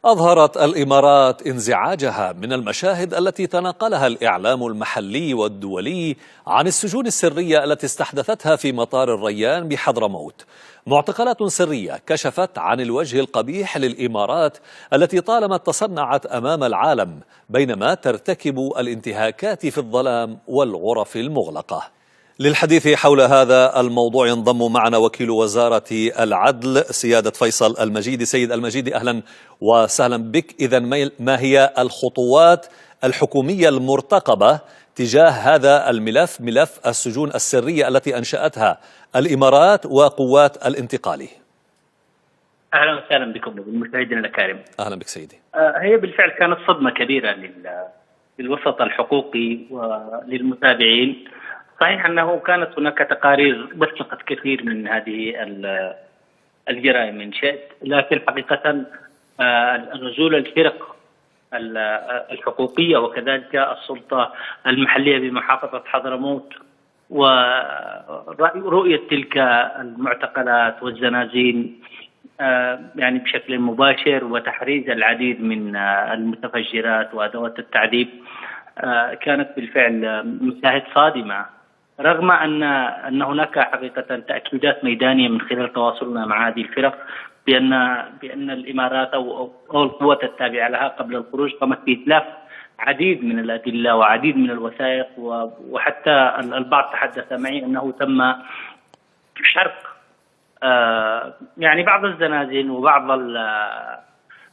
أظهرت الإمارات انزعاجها من المشاهد التي تناقلها الإعلام المحلي والدولي عن السجون السرية التي استحدثتها في مطار الريان بحضرموت. معتقلات سرية كشفت عن الوجه القبيح للإمارات التي طالما تصنعت أمام العالم بينما ترتكب الانتهاكات في الظلام والغرف المغلقة. للحديث حول هذا الموضوع ينضم معنا وكيل وزارة العدل سيادة فيصل المجيدي. سيد المجيدي، أهلا وسهلا بك. إذن ما هي الخطوات الحكومية المرتقبة تجاه هذا الملف، ملف السجون السرية التي أنشأتها الإمارات وقوات الانتقال؟ أهلا وسهلا بكم بالمشاهدين الأكارم. أهلا بك سيدي. هي بالفعل كانت صدمة كبيرة للوسط الحقوقي وللمتابعين. صحيح أنه كانت هناك تقارير وثقت كثير من هذه الجرائم من شأن، لكن حقيقة نزول الفرق الحقوقية وكذلك السلطة المحلية بمحافظة حضرموت ورؤية تلك المعتقلات والزنازين يعني بشكل مباشر وتحريز العديد من المتفجرات وأدوات التعذيب كانت بالفعل مشاهد صادمة، رغم أن هناك حقيقة تأكيدات ميدانية من خلال تواصلنا مع هذه الفرق بأن الإمارات أو القوات التابعة لها قبل الخروج قامت بإتلاف عديد من الأدلة وعديد من الوثائق، وحتى البعض تحدث معي أنه تم حرق يعني بعض الزنازين وبعض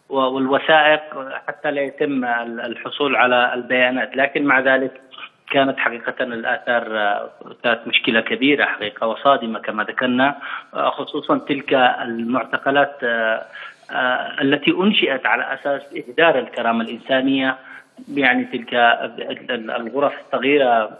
والوثائق حتى لا يتم الحصول على البيانات، لكن مع ذلك كانت حقيقة الآثار كانت مشكلة كبيرة حقيقة وصادمة كما ذكرنا، خصوصا تلك المعتقلات التي أنشئت على أساس إهدار الكرامة الإنسانية، يعني تلك الغرف الصغيرة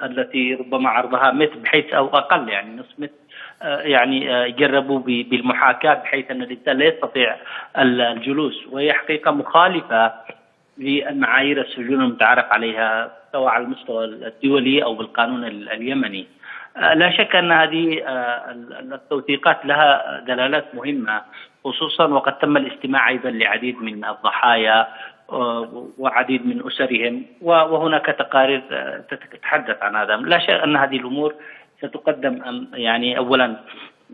التي ربما عرضها متر بحيث أو أقل يعني نصف متر، يعني جربوا بالمحاكاة بحيث أن الإنسان لا يستطيع الجلوس، وهي حقيقة مخالفة لمعايير السجون المتعارف عليها سواء على المستوى الدولي أو بالقانون اليمني. لا شك أن هذه التوثيقات لها دلالات مهمة، خصوصا وقد تم الاستماع أيضا لعديد من الضحايا وعديد من أسرهم، وهناك تقارير تتحدث عن هذا. لا شك أن هذه الأمور ستقدم، يعني أولا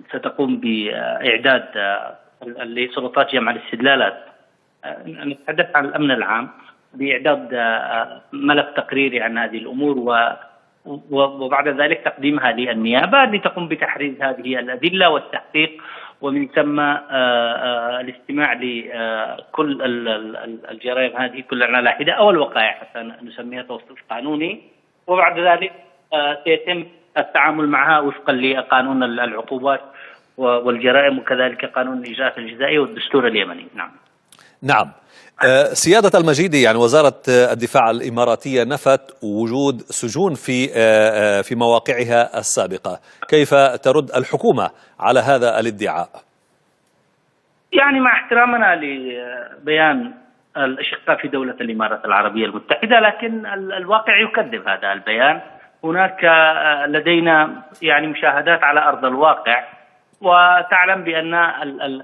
ستقوم بإعداد لسلطات جمع الاستدلالات، نتحدث عن الأمن العام بإعداد ملف تقريري عن هذه الأمور وبعد ذلك تقديمها للنيابة لتقوم بتحريز هذه الأدلة والتحقيق، ومن ثم الاستماع لكل الجرائم هذه كلها على حدة أو الوقائع حتى نسميها توصيف قانوني، وبعد ذلك سيتم التعامل معها وفقا لقانون العقوبات والجرائم وكذلك قانون الإجراءات الجزائية والدستور اليمني. نعم. سيادة المجيدي، يعني وزارة الدفاع الإماراتية نفت وجود سجون في مواقعها السابقة، كيف ترد الحكومة على هذا الادعاء؟ يعني مع احترامنا لبيان الأشقاء في دولة الإمارات العربية المتحدة، لكن الواقع يكذب هذا البيان. هناك لدينا يعني مشاهدات على أرض الواقع، وتعلم بأن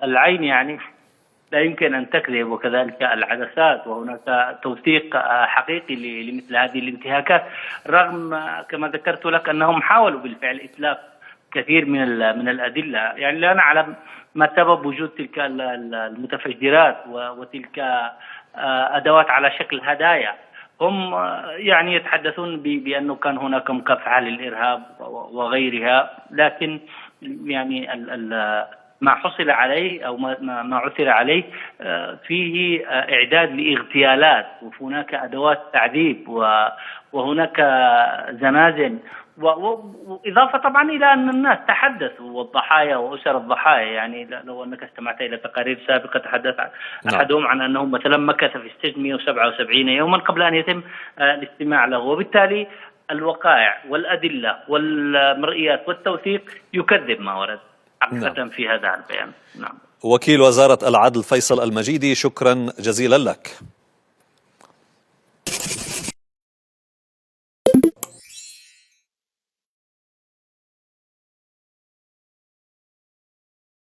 العين يعني لا يمكن أن تكذب، وكذلك العدسات، وهناك توثيق حقيقي لمثل هذه الانتهاكات، رغم كما ذكرت لك أنهم حاولوا بالفعل إتلاف كثير من الأدلة. يعني لا نعلم ما سبب وجود تلك المتفجرات وتلك أدوات على شكل هدايا. هم يعني يتحدثون بأنه كان هناك مكافحة للإرهاب وغيرها، لكن يعني ما حصل عليه أو ما عثر عليه فيه إعداد لاغتيالات، وهناك أدوات تعذيب وهناك زنازل، وإضافة طبعا إلى أن الناس تحدثوا والضحايا وأسر الضحايا. يعني لو أنك استمعت إلى تقارير سابقة تحدث أحدهم عن أنه مثلا مكث في السجن 177 يوما قبل أن يتم الاستماع له، وبالتالي الوقائع والأدلة والمرئيات والتوثيق يكذب ما ورد حقيقة في هذا البيان. نعم. وكيل وزارة العدل فيصل المجيدي، شكرا جزيلا لك.